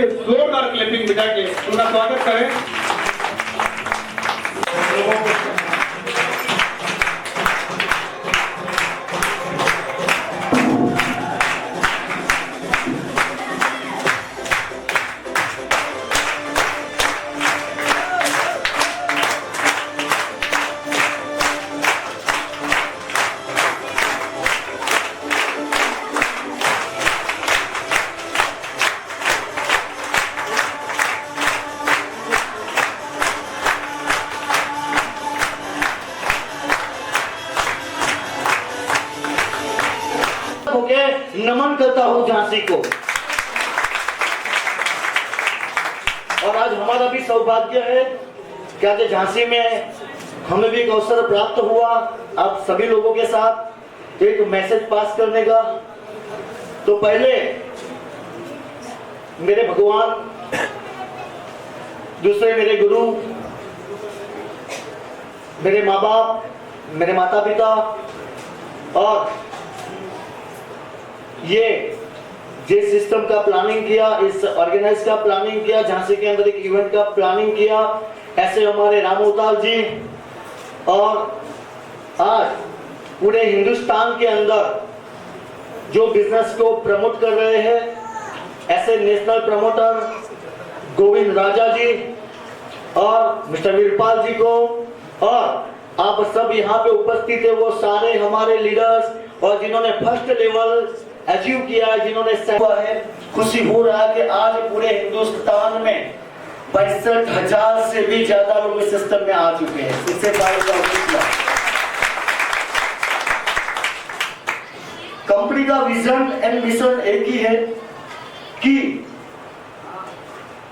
लिए जोरदार क्लैपिंग बजा के उनका स्वागत करें। नमन करता हूं झांसी को। और आज हमारा भी सौभाग्य है कि आज झांसी में हमें भी एक अवसर प्राप्त हुआ आप सभी लोगों के साथ एक मैसेज पास करने का। तो पहले मेरे भगवान, दूसरे मेरे गुरु, मेरे माँ बाप, मेरे माता पिता और ये जिस सिस्टम का प्लानिंग किया, इस ऑर्गेनाइज का प्लानिंग किया, झांसी के अंदर एक इवेंट का प्लानिंग किया, ऐसे हमारे रामोताल जी और आज पूरे हिंदुस्तान के अंदर जो बिजनेस को प्रमोट कर रहे हैं ऐसे नेशनल प्रमोटर गोविंद राजा जी और मिस्टर वीरपाल जी को, और आप सब यहाँ पे उपस्थित है वो सारे हमारे लीडर्स और जिन्होंने फर्स्ट लेवल अचीव किया है, जिन्होंने हुआ है। खुशी हो रहा है कि आज पूरे हिंदुस्तान में 62,000 से भी ज्यादा लोग इस सिस्टम में आ चुके हैं। इससे कंपनी का विजन एंड मिशन एक ही है कि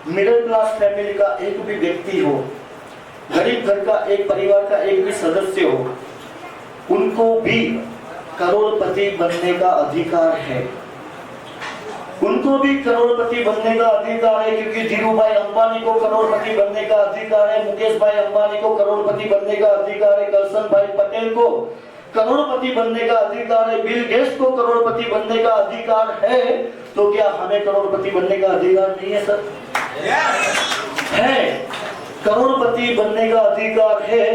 मिडिल क्लास फैमिली का एक भी व्यक्ति हो, गरीब घर का एक परिवार का एक भी सदस्य हो, उनको भी करोड़पति बनने का अधिकार है। उनको भी करोड़पति बनने का अधिकार है, क्योंकि धीरूभाई अंबानी को करोड़पति बनने का अधिकार है, मुकेश भाई अंबानी को करोड़पति बनने का अधिकार है, करसन भाई पटेल को करोड़पति बनने का अधिकार है, बिल गेट्स को करोड़पति बनने का अधिकार है। तो क्या हमें करोड़पति बनने का अधिकार नहीं है सर? है, करोड़पति बनने का अधिकार है।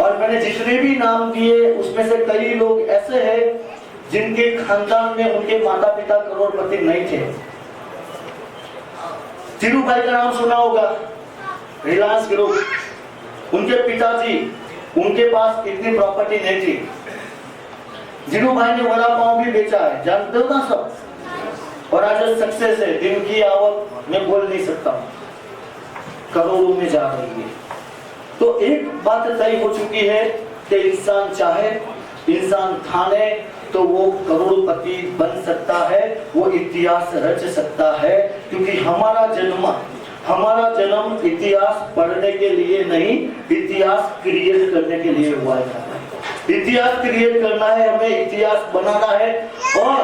और मैंने जितने भी नाम दिए उसमें से कई लोग ऐसे हैं जिनके खानदान में उनके माता पिता करोड़पति नहीं थे। धीरूभाई का नाम सुना होगा, रिलायंस ग्रुप, उनके पिताजी, उनके पास इतनी प्रॉपर्टी नहीं थी। धीरूभाई ने वड़ा पाव भी बेचा है, जानते हो ना सब। और आज सक्सेस है, दिन की आवक मैं बोल नहीं सकता, करोड़ों में जा रही है। तो एक बात तय हो चुकी है कि इंसान चाहे, इंसान ठाने तो वो करोड़पति बन सकता है, वो इतिहास रच सकता है। क्योंकि हमारा जन्म इतिहास पढ़ने के लिए नहीं, इतिहास क्रिएट करने के लिए हुआ है। इतिहास क्रिएट करना है, हमें इतिहास बनाना है। और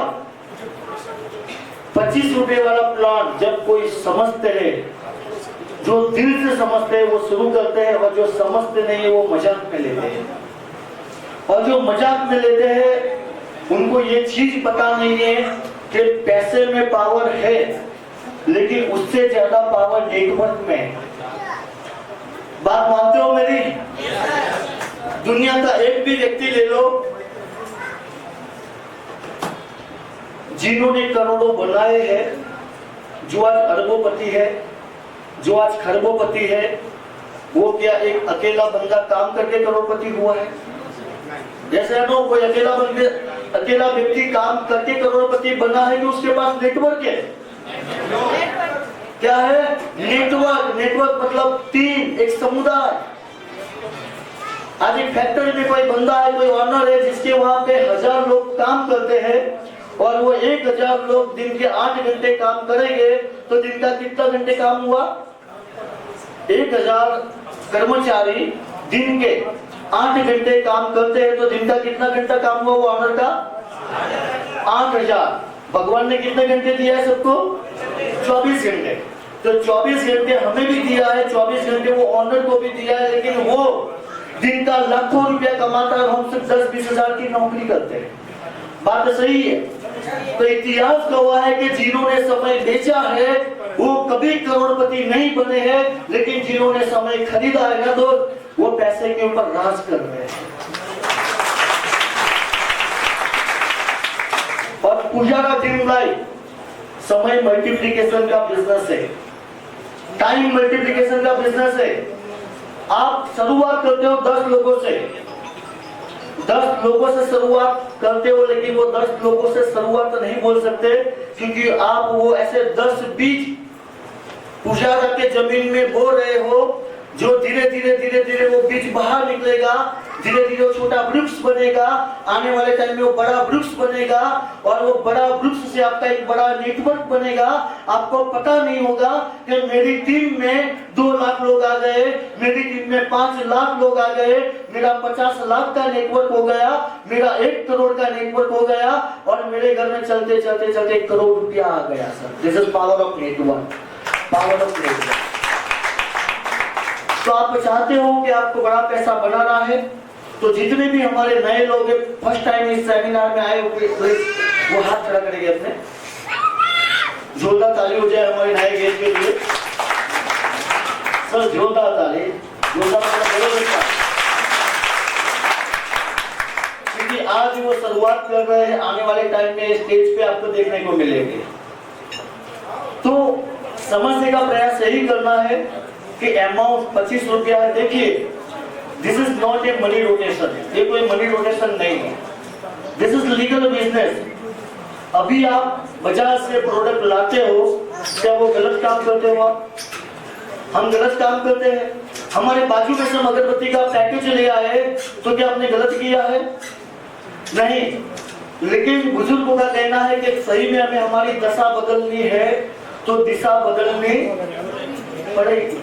25 रुपए वाला प्लान जब कोई समझते हैं, जो दिल से समझते हैं वो शुरू करते हैं, और जो समझते नहीं है वो मजाक में लेते हैं। और जो मजाक में लेते हैं उनको ये चीज पता नहीं है कि पैसे में पावर है, लेकिन उससे ज्यादा पावर नेटवर्क में है। बात मानते हो मेरी? दुनिया का एक भी व्यक्ति ले लो जिन्होंने करोड़ों बनाए हैं, जो आज अरबोपति है, जो आज खरबोपति है, वो क्या एक अकेला बंदा काम करके करोड़पति हुआ है? जैसे नो कोई अकेला व्यक्ति काम करके करोड़पति बना है कि उसके पास नेटवर्क है। क्या है नेटवर्क? नेटवर्क मतलब टीम, एक समुदाय। आज एक फैक्ट्री में कोई बंदा है, कोई ऑनर है, जिसके वहां पे 1000 लोग काम करते हैं, और वो 1000 लोग दिन के 8 घंटे काम करेंगे, तो दिन का कितना घंटे काम हुआ? 1000 कर्मचारी दिन के 8 घंटे काम करते हैं, तो दिन का कितना घंटा काम हुआ? वो ऑनर का 8000। भगवान ने कितने घंटे दिया है सबको? 24 घंटे। तो 24 घंटे हमें भी दिया है, 24 घंटे वो ऑनर को भी दिया है, लेकिन वो दिन का लाखों रुपया कमाता है, हम सिर्फ 10-20 हजार की नौकरी करते हैं। बात सही है। तो इतिहास गवाह है कि जिन्होंने समय बेचा है वो कभी करोड़पति नहीं बने हैं, लेकिन जिन्होंने समय खरीदा है ना, तो वो पैसे के ऊपर राज कर रहे हैं। और पुजारा ड्रीम लाइफ समय मल्टीप्लिकेशन का बिजनेस है, टाइम मल्टीप्लिकेशन का बिजनेस है। आप शुरुआत करते हो 10 लोगों से, 10 लोगों से शुरुआत करते हो, लेकिन वो 10 लोगों से शुरुआत नहीं बोल सकते, क्योंकि आप वो ऐसे 10 बीज पुजारा के जमीन में बो रहे हो, जो धीरे धीरे वो बीज बाहर निकलेगा, धीरे धीरे वो छोटा वृक्ष बनेगा, आने वाले टाइम में वो बड़ा वृक्ष बनेगा, और वो बड़ा वृक्ष से आपका एक बड़ा नेटवर्क बनेगा। आपको पता नहीं होगा कि मेरी टीम में 2 लाख लोग आ गए, मेरी टीम में 5 लाख लोग आ गए, मेरा 50 लाख का नेटवर्क हो गया, मेरा 1 करोड़ का नेटवर्क हो गया, और मेरे घर में चलते चलते 1 करोड़ रुपया आ गया। Sir, this is power of network, power of network. तो आप चाहते हो कि आपको बड़ा पैसा बनाना है, तो जितने भी हमारे नए लोग फर्स्ट टाइम इस सेमिनार में आए हुए, वो हाथ खड़ा करेंगे अपने, जोरदार ताली हो जाए हमारे नए गेस्ट के लिए। सर जोरदार ताली, क्योंकि आज वो शुरुआत कर रहे हैं, आने वाले टाइम में स्टेज पे आपको देखने को मिलेंगे। तो समझने का प्रयास यही करना है कि अमाउंट 25 रुपया है। देखिए, this is not a money rotation, ये कोई मनी रोटेशन नहीं है, दिस इज लीगल बिजनेस। अभी आप बाजार से प्रोडक्ट लाते हो, क्या वो गलत काम करते हो आप? हम गलत काम करते हैं। हमारे बाजू में से अगरबत्ती का पैकेज ले आए, तो क्या आपने गलत किया है? नहीं। लेकिन बुजुर्गों का कहना है कि सही में हमें हमारी दशा बदलनी है तो दिशा बदलनी पड़ेगी।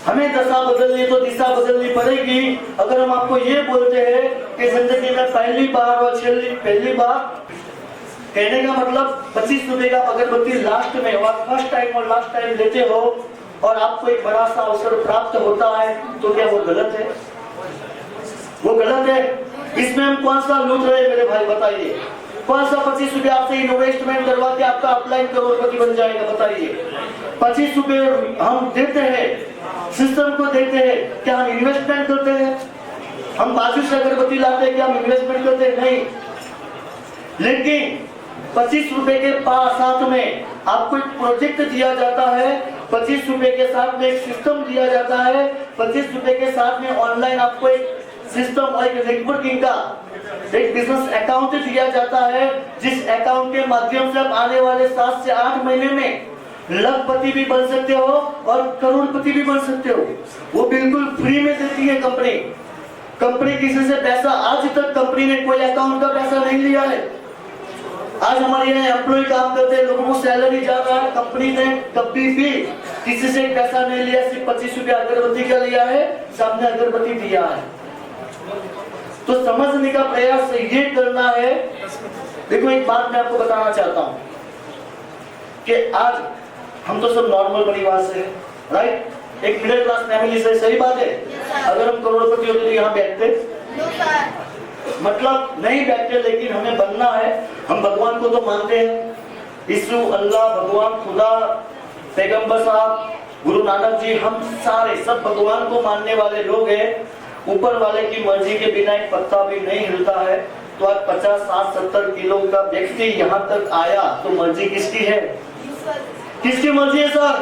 हमें दशा बदलनी तो दिशा बदलनी पड़ेगी। अगर हम आपको ये बोलते हैं कि जिंदगी में पहली बार और पहली बार, कहने का मतलब 25 रुपए का अगरबत्ती लास्ट में और फर्स्ट टाइम और लास्ट टाइम लेते हो, और आपको एक बड़ा सा अवसर प्राप्त होता है, तो क्या वो गलत है? वो गलत है। इसमें हम कौन सा लूट रहे हैं मेरे भाई, बताइए? कौन सा 25 रुपए आपसे इन्वेस्टमेंट करवा के आपका अपलाइन करोड़पति बन जाएगा? बताइए। 25 रुपए हम देते हैं, सिस्टम को देते हैं, क्या हम इन्वेस्टमेंट करते हैं? हम बाजू से अगरबत्ती लाते हैं, क्या हम इन्वेस्टमेंट करते हैं? नहीं। लेकिन 25 रुपए के साथ में आपको एक प्रोजेक्ट दिया जाता है, 25 रुपए के साथ में एक सिस्टम दिया जाता है, 25 रुपए के साथ में ऑनलाइन आपको एक सिस्टम और एक नेटवर्किंग का एक बिजनेस अकाउंट दिया जाता है, जिस अकाउंट के माध्यम से आप आने वाले 7 से 8 महीने में लखपति भी बन सकते हो और करोड़पति भी बन सकते हो। वो बिल्कुल फ्री में देती है कंपनी। कंपनी किसी से पैसा, आज तक कंपनी ने कोई अकाउंट का पैसा नहीं लिया है। आज हमारे यहाँ एम्प्लॉय काम करते हैं, लोगों को सैलरी जा रहा है, कंपनी ने कभी भी किसी से पैसा नहीं लिया, सिर्फ 25 रुपया अगरबत्ती का लिया है, सामने अगरबत्ती दिया है। तो समझने का प्रयास ये करना है। देखो, एक बात मैं आपको बताना चाहता हूँ कि आज हम तो सब नॉर्मल परिवार से, राइट, एक मिडिल क्लास फैमिली से, सही बात है। अगर हम करोड़पति होते तो यहाँ बैठते? मतलब नहीं बैठते, लेकिन हमें बनना है। हम भगवान को तो मानते हैं, यीशु, अल्लाह, भगवान, खुदा, पैगंबर साहब, गुरु नानक जी, हम सारे सब भगवान को मानने वाले लोग हैं। ऊपर वाले की मर्जी के बिना एक पत्ता भी नहीं हिलता है। तो आज 50, 60, 70 किलो का व्यक्ति यहाँ तक आया, तो मर्जी किसकी है? किसकी मर्जी है सर?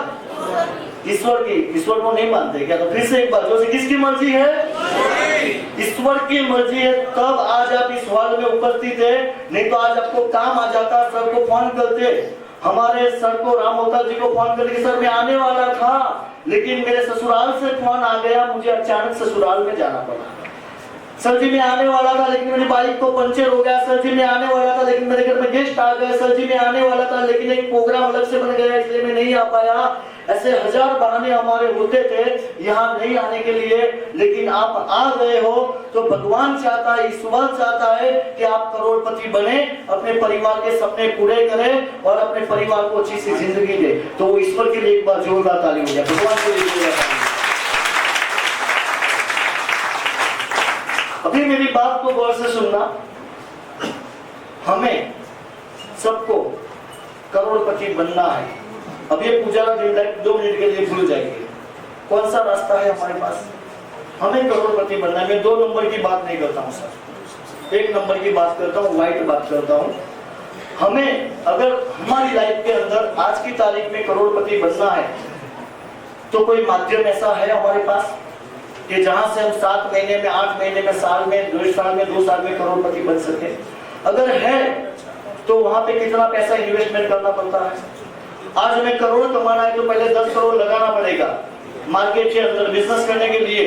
ईश्वर की। ईश्वर को नहीं मानते क्या? तो फिर से एक बार जो किसकी मर्जी है? ईश्वर की मर्जी है, तब आज आप इस हॉल में उपस्थित है। नहीं तो आज आपको काम आ जाता, सर को फोन करते, हमारे सर को, राम अवतार जी को फोन करके, सर मैं आने वाला था, लेकिन मेरे ससुराल से फोन आ गया, मुझे अचानक ससुराल में जाना पड़ा। सर जी मैं आने वाला था, लेकिन मेरी बाइक को पंचर हो गया। सर जी मैं आने वाला था, लेकिन मेरे घर में गेस्ट आ गए। सर जी मैं आने वाला था, लेकिन एक प्रोग्राम अलग से बन गया, इसलिए मैं नहीं आ पाया। ऐसे हजार बहाने हमारे होते थे यहाँ नहीं आने के लिए, लेकिन आप आ गए हो तो भगवान चाहता है, ईश्वर चाहता है कि आप करोड़पति बने, अपने परिवार के सपने पूरे करें और अपने परिवार को अच्छी सी जिंदगी दे। तो वो ईश्वर के लिए एक बार जोरदार ताली हो जाए, भगवान के लिए जोरदार ताली। अभी मेरी बात को गौर से सुनना। हमें सबको करोड़पति बनना है, अब ये पुजारा ड्रीम लाइफ 2 मिनट के लिए भूल जाएंगे। कौन सा रास्ता है हमारे पास? हमें करोड़पति बनना है। मैं 2 नंबर की बात नहीं करता हूँ सर, 1 नंबर की बात करता हूँ, वाइट बात करता हूँ। हमें अगर हमारी लाइफ के अंदर आज की तारीख में करोड़पति बनना है तो कोई माध्यम ऐसा है हमारे पास कि जहां से हम 7 महीने में, 8 महीने में, साल में, 2 साल में, 2 साल में करोड़पति बन सके? अगर है तो वहां पे कितना पैसा इन्वेस्टमेंट करना पड़ता है? आज हमें करोड़ कमाना है तो पहले 10 करोड़ लगाना पड़ेगा। मार्केट के अंदर बिजनेस करने के लिए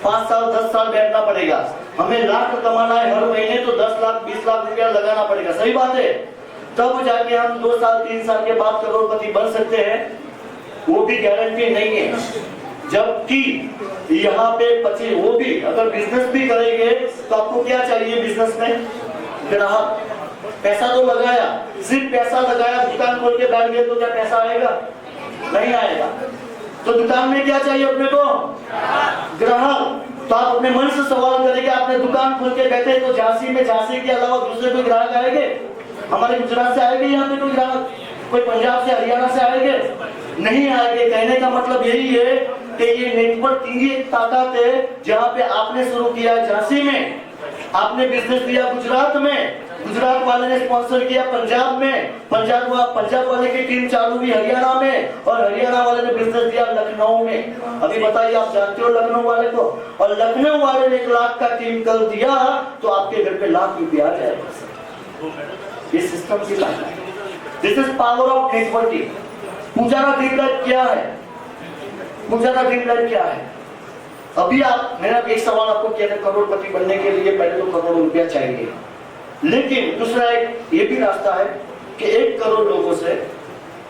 5 साल 10 साल बैठना पड़ेगा। हमें लाख कमाना है हर महीने तो 10 लाख 20 लाख रुपया लगाना पड़ेगा। सही बात है? तब जाके हम 2 साल 3 साल के बाद करोड़पति बन सकते हैं, वो भी गारंटी नहीं है। जबकि यहाँ पे वो भी अगर बिजनेस भी करेंगे तो आपको क्या चाहिए बिजनेस में? ग्राहक। पैसा तो लगाया, सिर्फ पैसा लगाया, दुकान खोल के बैठ गए तो क्या पैसा आएगा? नहीं आएगा। तो दुकान में क्या चाहिए अपने को? ग्राहक। तो आप अपने मन से सवाल करेंगे, आपने दुकान खोल के बैठे तो झांसी में झांसी के अलावा दूसरे कोई ग्राहक आएंगे? हमारे गुजरात से आएंगे यहाँ पे कोई ग्राहक? कोई पंजाब से, हरियाणा से आएंगे? नहीं आएंगे। कहने का मतलब यही है कि ये नेटवर्क की एक ताकत है। जहाँ पे आपने शुरू किया झांसी में, आपने बिजनेस दिया गुजरात में, गुजरात वाले ने स्पॉन्सर किया पंजाब में, पंजाब वाले की टीम चालू हुई हरियाणा में, और हरियाणा वाले ने बिजनेस दिया लखनऊ में। अभी बताइए, आप जानते हो लखनऊ वाले को? और लखनऊ वाले ने 1 लाख का टीम कर दिया तो आपके घर पे लाख रुपया आ जाएगा। ये सिस्टम की लाइफ है। This is power of networking. Pujara dream life क्या है? पुजारा ड्रीम लाइफ क्या है? अभी मैंने एक सवाल आपको किया था, करोड़पति बनने के लिए पहले तो करोड़ रुपया चाहिए। लेकिन दूसरा एक ये भी रास्ता है कि 1 करोड़ लोगों से,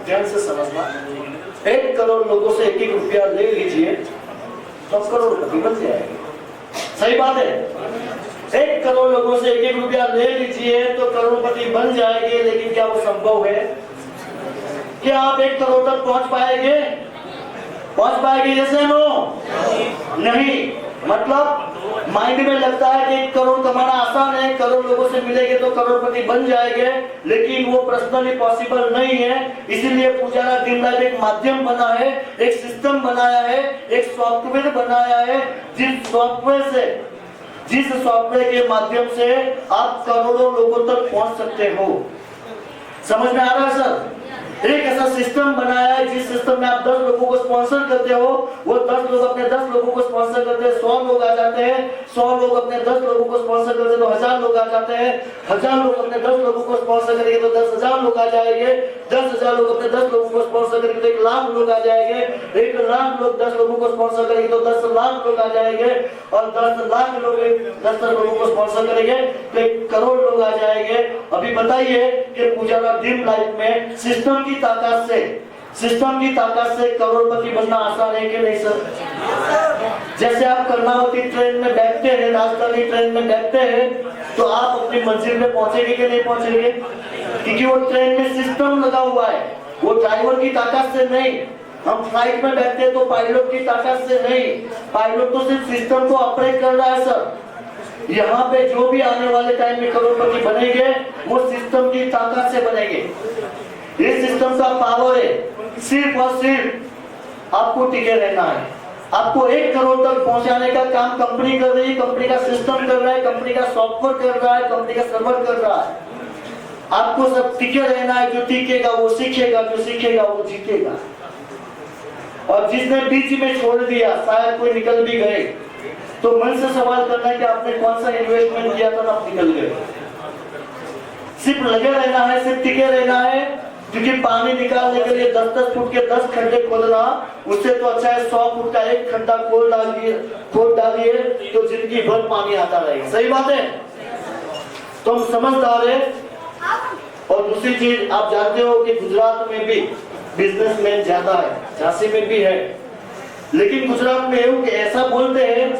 ध्यान से समझना, 1 करोड़ लोगों से 1-1 रुपया ले लीजिए तो करोड़पति बन जाएंगे। सही बात है? 1 करोड़ लोगों से 1-1 रुपया ले लीजिए तो करोड़पति बन जाएंगे। लेकिन क्या वो संभव है? क्या आप 1 करोड़ तक पहुंच पाएंगे? पहुंच पाएंगे? जैसे नो नहीं। मतलब माइंड में लगता है कि 1 करोड़ कमाना आसान है, करोड़ लोगों से मिलेंगे तो करोड़पति बन जाएंगे, लेकिन वो पर्सनली पॉसिबल नहीं है। इसीलिए पुजारा ड्रीम लाइफ एक माध्यम बना है, एक सिस्टम बनाया है, एक सॉफ्टवेयर बनाया है, जिस सॉफ्टवेयर के माध्यम से आप करोड़ों लोगों तक पहुंच सकते हो। समझ में आ रहा है सर? एक ऐसा सिस्टम बनाया है जिस सिस्टम में आप 10 लोगों को स्पॉन्सर करते हो, वो 10 लोग अपने 10 लोगों को स्पॉन्सर करते हैं, 100 लोग आ जाते हैं, 100 लोग अपने 10 लोगों को स्पॉन्सर करते हैं तो 1000 लोग आ जाते हैं, 1000 लोग अपने 10 लोगों को स्पॉन्सर करेंगे तो 10,000 लोग आ जाएंगे, 10,000 लोग अपने 10 लोगों को स्पॉन्सर करेंगे तो 1 लाख लोग आ जाएंगे, 1 लाख लोग 10 लोगों को स्पॉन्सर करेंगे तो 10 लाख लोग आ जाएंगे, और 10 लाख लोग 10 लोगों को स्पॉन्सर करेंगे तो 1 करोड़ लोग आ जाएंगे। अभी बताइए कि पुजारा ड्रीम लाइफ में सिस्टम की ताकत से करोड़पति बनना आसान है कि नहीं सर? जैसे आप कर्नावती ट्रेन में बैठते हैं, राजधानी ट्रेन में बैठते हैं, तो आप अपनी मंजिल में पहुंचेंगे कि नहीं पहुंचेंगे? क्योंकि वो ट्रेन में सिस्टम लगा हुआ है, वो ड्राइवर की ताकत से नहीं। हम फ्लाइट में बैठते हैं तो पायलट की ताकत से नहीं, पायलट तो सिर्फ सिस्टम को ऑपरेट कर रहा है सर। यहाँ पे जो भी आने वाले टाइम में करोड़पति बनेंगे वो सिस्टम की ताकत से बनेंगे। ये सिस्टम का पावर है, सिर्फ और सिर्फ आपको टिके रहना है। आपको 1 करोड़ तक पहुंचाने का काम कंपनी कर रही है, कंपनी का सिस्टम कर रहा है, कंपनी का सॉफ्टवेयर कर रहा है, कंपनी का सर्वर कर रहा है। आपको सब टिके रहना है। जो टिकेगा वो सीखेगा, जो सीखेगा वो जीतेगा। और जिसने बीच में छोड़ दिया, शायद कोई निकल भी गए, तो मन से सवाल करना है कि आपने कौन सा इन्वेस्टमेंट किया था, आप निकल गए। सिर्फ लगे रहना है, सिर्फ टिके रहना है, क्योंकि पानी निकालने के लिए 10-10 फुट के 10 खड्डे खोदना, उससे तो अच्छा है 100 फुट का 1 खड्डा खोद डालिए तो जिंदगी भर पानी आता रहेगा। सही बात है? तो हम समझदार है। और दूसरी चीज आप जानते हो कि गुजरात में भी बिजनेसमैन ज्यादा है, झांसी में भी है, लेकिन गुजरात में ऐसा बोलते हैं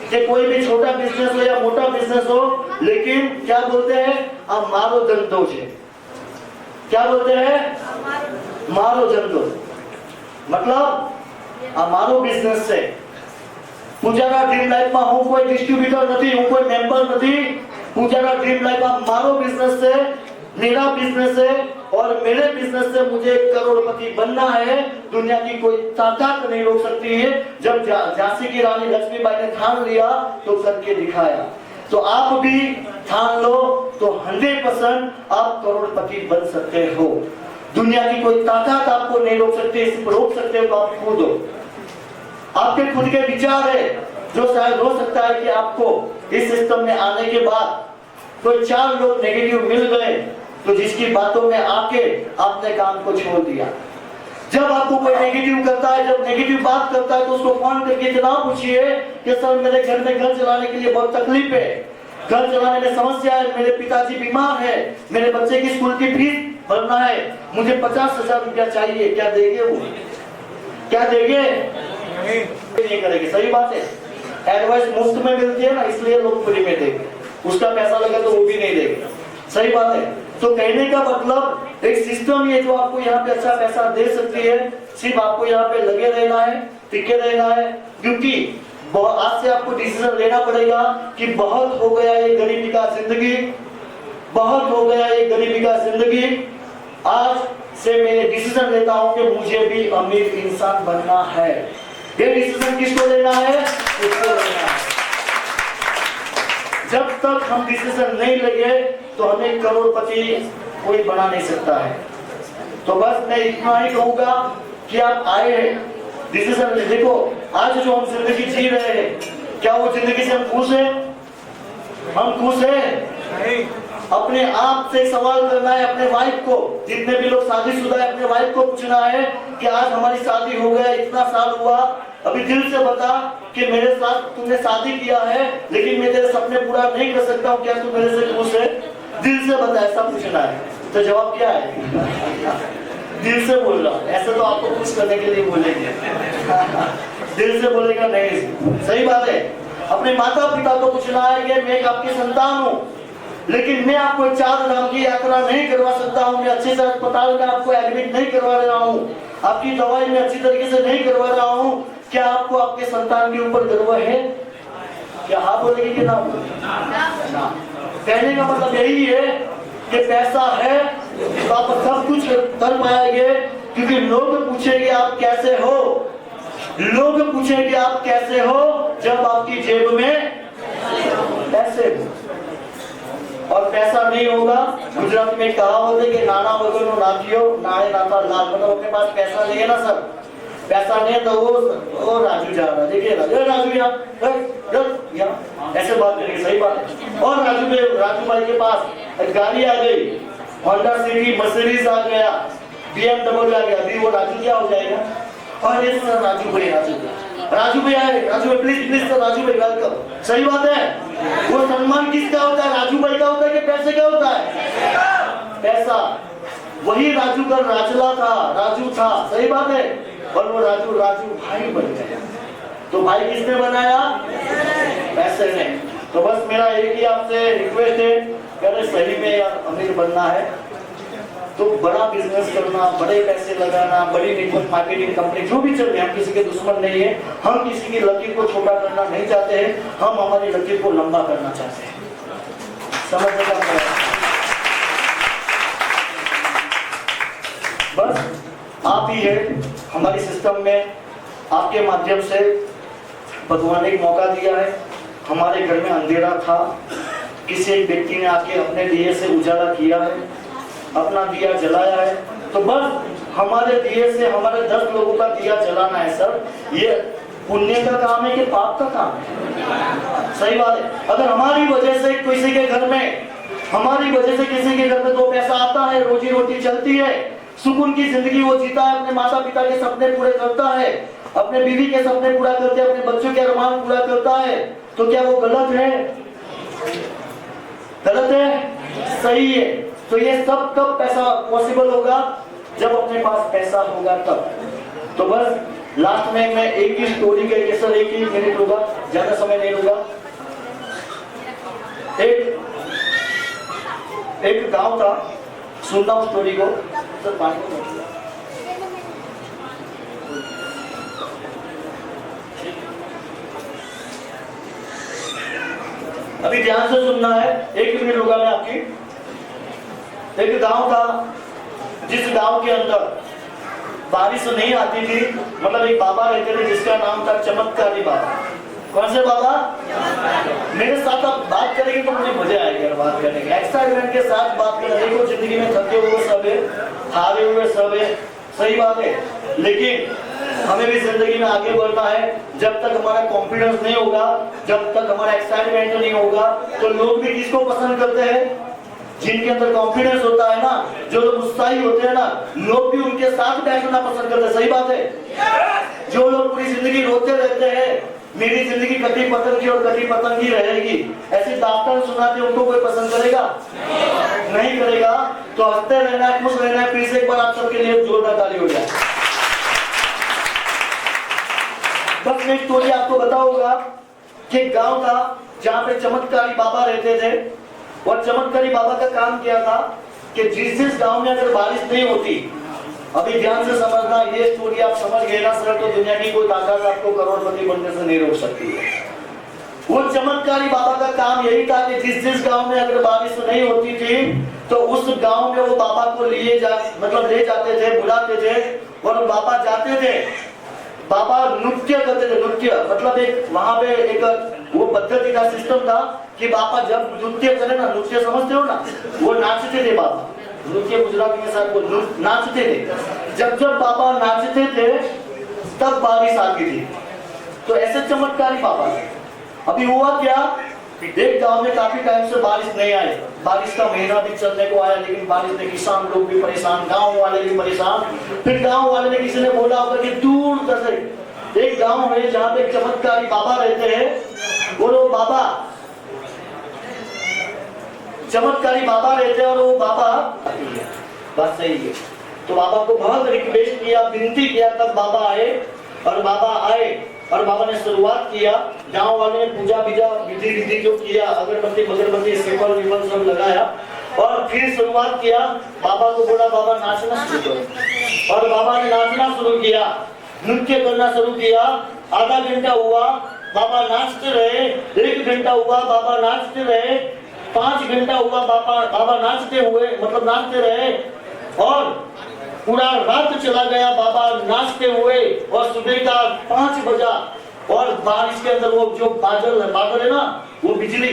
कि कोई भी छोटा बिजनेस हो या मोटा बिजनेस हो, लेकिन क्या बोलते हैं? मारो धंधो है। क्या बोलते हैं? मारो धंधो, मतलब मारो बिजनेस से। पुजारा ड्रीम लाइफ में हूँ कोई डिस्ट्रीब्यूटर नहीं, हूँ कोई मेंबर नहीं। पुजारा ड्रीम लाइफ में मारो बिजनेस से मेरा बिजनेस है और मेरे बिजनेस से मुझे करोड़पति बनना है, दुनिया की कोई ताकत नहीं रोक सकती है। जब झांसी की रानी लक्ष्मीबाई ने ठान लिया तो करके दिखाया। तो आप भी ठान लो तो 100% आप करोड़पति बन सकते हो। दुनिया की कोई ताकत आपको नहीं रोक सकती, सिर्फ रोक सकते हो तो आप खुद हो। आपके खुद के विचार है जो शायद हो सकता है कि आपको इस सिस्टम में आने के बाद कोई 4 लोग नेगेटिव मिल गए तो जिसकी बातों में आके आपने काम को छोड़ दिया। जब आपको कोई नेगेटिव करता है, जब नेगेटिव बात करता है तो उसको फोन करके इतना पूछिए कि सर मेरे घर में घर चलाने के लिए बहुत तकलीफ है, घर चलाने में समस्या है, मेरे पिताजी बीमार है, मेरे बच्चे की स्कूल की फीस भरना है, मुझे 50,000 रुपया चाहिए, क्या देंगे वो? क्या देंगे? नहीं करेंगे। सही बात है, एडवाइस मुफ्त में मिलती है ना, इसलिए लोग फ्री में देंगे, उसका पैसा लगा तो वो भी नहीं देंगे। सही बात है। तो कहने का मतलब एक सिस्टम है जो आपको यहाँ पे अच्छा पैसा दे सकती है, सिर्फ आपको यहाँ पे लगे रहना है, टिके रहना है। क्योंकि आज से आपको डिसीजन लेना पड़ेगा कि बहुत हो गया ये गरीबी का जिंदगी, बहुत हो गया ये गरीबी का जिंदगी। आज से मैं डिसीजन लेता हूँ कि मुझे भी अमीर इंसान बनना है। ये डिसीजन किसको लेना है? उसको लेना है। जब तक हम डिसीजन नहीं लेंगे तो हमें करोड़पति कोई बना नहीं सकता है। तो बस मैं इतना ही कहूंगा कि आप आए डिसीजन ले। देखो आज जो हम जिंदगी जी रहे हैं, क्या वो जिंदगी से हम खुश हैं? हम खुश हैं? अपने आप से सवाल करना है, अपने वाइफ को, जितने भी लोग शादीशुदा है अपने वाइफ को पूछना है कि आज हमारी शादी हो गया, इतना साल हुआ, अभी दिल से बता कि मेरे साथ तुमने शादी किया है लेकिन मैं तेरे सपने पूरा नहीं कर सकता हूँ, क्या तू मेरे से खुश है? दिल से बता, ऐसा पूछना है। तो जवाब क्या है? दिल से बोल रहा। ऐसे तो आपको खुश करने के लिए बोलेंगे, दिल से बोलेगा नहीं। सही बात है। अपने माता पिता को पूछना है कि मैं एक आपकी संतान हूँ, लेकिन मैं आपको 4 धाम की यात्रा नहीं करवा सकता हूँ, मैं अच्छे से अस्पताल में आपको एडमिट नहीं करवा रहा हूँ, आपकी दवाई में अच्छी तरीके से नहीं करवा रहा हूँ, क्या आपको आपके संतान के ऊपर गर्व है? क्या हाँ बोलेंगे कि ना? कहने का मतलब यही है कि पैसा है तो आप सब कुछ कर पाएंगे, क्योंकि लोग पूछेंगे आप कैसे हो, लोग पूछेंगे आप कैसे हो जब आपकी जेब में पैसे हो। और पैसा नहीं होगा, गुजरात में कहावत है कि नाना वगैरह नाथियो नाए नाता लाल, मतलब अपने पास पैसा नहीं है ना सर, पैसा नहीं है तो वो राजू जा रहा है, देखिए राजू यहाँ ऐसे बात करेंगे। सही बात है। और राजू भाई के पास गाड़ी आ गई, होंडा सिटी मर्सिडीज आ गया, BMW आ गया, अभी वो राजू क्या हो जाएगा? और ये सर राजू भाई आए, राजू भाई प्लीज सर, राजू भाई वेलकम। सही बात है। वो सम्मान किसका होता है? राजू भाई का होता है कि पैसे का होता है? पैसा। वही राजू का राजला था, राजू था। सही बात है। और वो राजू भाई बन गया। तो भाई किसने बनाया? पैसे ने। तो बस मेरा एक ही आपसे रिक्वेस्ट है, अगर सही में यार अमीर बनना है तो बड़ा बिजनेस करना, बड़े पैसे लगाना, बड़ी नेटवर्क मार्केटिंग कंपनी जो भी चल रही है, हम किसी के दुश्मन नहीं है, हम किसी की लकीर को छोटा करना नहीं चाहते हैं, हम हमारी लकीर को लंबा करना चाहते हैं। समझने का बस आप ही है हमारी सिस्टम में। आपके माध्यम से भगवान ने एक मौका दिया है। हमारे घर में अंधेरा था, किसी एक व्यक्ति ने आके अपने दिए से उजाला किया है, अपना दिया जलाया है। तो बस हमारे दिए से हमारे 10 लोगों का दिया जलाना है सर। ये पुण्य का काम है कि पाप का काम है? सही बात है। अगर हमारी वजह से किसी के घर में, हमारी वजह से किसी के घर में 2 पैसा आता है, रोजी रोटी चलती है, सुकून की जिंदगी वो जीता है, अपने माता पिता के सपने पूरे करता है, अपने बीवी के सपने पूरा करते हैं, अपने बच्चों के अरमान पूरा करता है, तो क्या वो गलत है? गलत है? सही है। तो ये सब कब पैसा पॉसिबल होगा? जब अपने पास पैसा होगा तब। तो बस लास्ट में मैं एक ही स्टोरी कह सर, एक ही मिनट होगा, ज्यादा समय नहीं होगा। एक गांव था, सुनता हूँ स्टोरी को सर। पानी को अभी ध्यान से सुनना है, 1 मिनट होगा मैं आपकी। एक गांव था, जिस गांव के अंदर बारिश नहीं आती थी। मतलब एक बाबा रहते थे जिसका नाम था चमत्कारी बाबा। कौन से बाबा? मेरे साथ आप बात करेंगे तो मुझे मजा आएगा बात करने के, एक्साइटमेंट के साथ बात करने को। जिंदगी में थके हुए सब है, हारे हुए सब है, सही बात है, लेकिन हमें भी जिंदगी में आगे बढ़ना है। जब तक हमारा कॉन्फिडेंस नहीं होगा, जब तक हमारा एक्साइटमेंट नहीं होगा, तो लोग भी किसको पसंद करते हैं? जिनके अंदर कॉन्फिडेंस होता है ना, जो लोग उत्साही होते हैं ना, लोग भी उनके साथ बैठना पसंद करते हैं। सही बात है। जो लोग पूरी जिंदगी रोते रहते हैं, मेरी जिंदगी कटी पतंगी और कटी पतंगी रहेगी, ऐसे दास्तान सुनाते उनको कोई पसंद करेगा? नहीं करेगा। तो हंसते रहना है, खुश रहना है। फिर से एक बार आप सबके लिए जोरदार ताली हो जाए। बस मैं स्टोरी आपको बताऊंगा कि गांव था जहां पे चमत्कारी बाबा रहते थे। और चमत्कारी बाबा का काम क्या था कि जिस गांव में अगर बारिश नहीं होती, अभी ध्यान से समझना, ये स्टोरी आप समझ गए ना सर, तो दुनिया की कोई ताकत आपको करोड़पति बनने से नहीं रोक सकती है। वो चमत्कारी बाबा का काम यही था कि जिस गांव में अगर बारिश नहीं होती थी, तो उस गांव में वो बाबा को ले जाते थे, बुलाते थे, और बाबा जाते थे। बाबा नृत्य करते थे। नृत्य मतलब एक वहां पे एक वो पद्धति का सिस्टम था कि बाबा जब नृत्य करे ना, नृत्य समझते हो ना, वो नाचते थे बाबा। नृत्य गुजराती के साथ वो नाचते थे। जब जब बाबा नाचते थे तब बारिश आती थी। तो ऐसे चमत्कारी बाबा थे। अभी हुआ क्या, एक गांव में काफी टाइम से बारिश नहीं आई। बारिश का महीना भी चलने को आया, लेकिन बारिश में किसान लोग भी परेशान, गांव वाले भी परेशान। फिर गांव वाले ने किसी ने बोला होगा कि दूर तक एक गांव है जहाँ पे चमत्कारी बाबा रहते हैं। और वो बाबा चमत्कारी बाबा रहते हैं, और वो बाबा बात सही है। तो बाबा को बहुत रिक्वेस्ट किया, विनती किया, तब बाबा आए। और बाबा आए और बाबा ने शुरुआत किया। गांव वाले ने पूजा विधि जो किया, अगरबत्ती सेपल विपल सब लगाया, और फिर शुरुआत किया। बाबा को बोला बाबा नाचना शुरू करो, और बाबा ने नाचना शुरू किया, नृत्य करना शुरू किया। आधा घंटा हुआ, बाबा नाचते रहे। 1 घंटा हुआ, बाबा नाचते रहे। 5 घंटा हुआ, बाबा नाचते रहे। और पूरा रात चला गया बाबा नाचते हुए, और सुबह का 5 बजा। और बारिश के अंदर वो जो बादल है ना, वो बिजली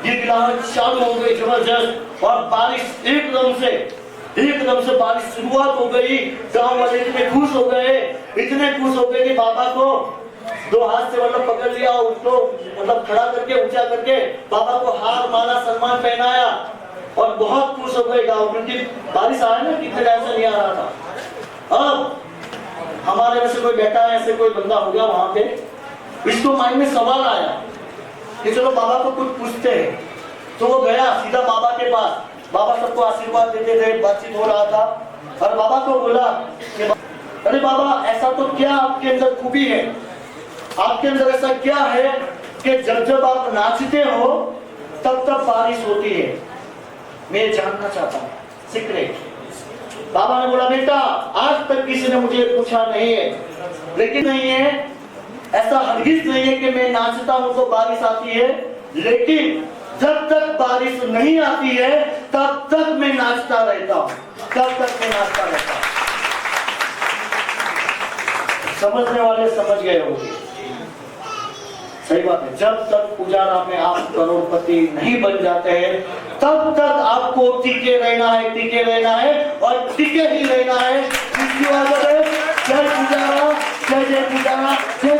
गिड़गिड़ाहट चालू हो गई जबरदस्त। और बारिश एकदम से बारिश शुरुआत हो गई। गांव वाले इतने खुश हो गए कि बाबा को 2 हाथ से पकड़ लिया, उसको खड़ा करके ऊंचा करके बाबा को हार माला सम्मान पहनाया। और बहुत खुश हो गए गांव, क्योंकि बारिश आया ना, कितने टाइम से नहीं आ रहा था। अब हमारे में से कोई बैठा है, ऐसे कोई बंदा हो गया वहां पे, इसको माइंड में सवाल आया कि चलो बाबा को कुछ पूछते हैं। तो वो गया सीधा बाबा के पास। बाबा सबको आशीर्वाद देते थे, बातचीत हो रहा था। और बाबा को बोला कि अरे बाबा, ऐसा तो क्या आपके अंदर खूबी है, आपके अंदर ऐसा क्या है कि जब आप नाचते हो तब बारिश होती है? मैं जानना चाहता हूँ सीक्रेट। बाबा ने बोला बेटा, आज तक किसी ने मुझे पूछा नहीं है, लेकिन नहीं है, ऐसा हरगिज नहीं है कि मैं नाचता हूँ तो बारिश आती है। लेकिन जब तक बारिश नहीं आती है तब तक मैं नाचता रहता हूँ, समझने वाले समझ गए होंगे। सही बात है। जब तक पुजारा में आप करोड़पति नहीं बन जाते हैं, तब तक आपको टिके रहना है और टिके ही रहना है। जय पुजारा, जय पुजारा, जय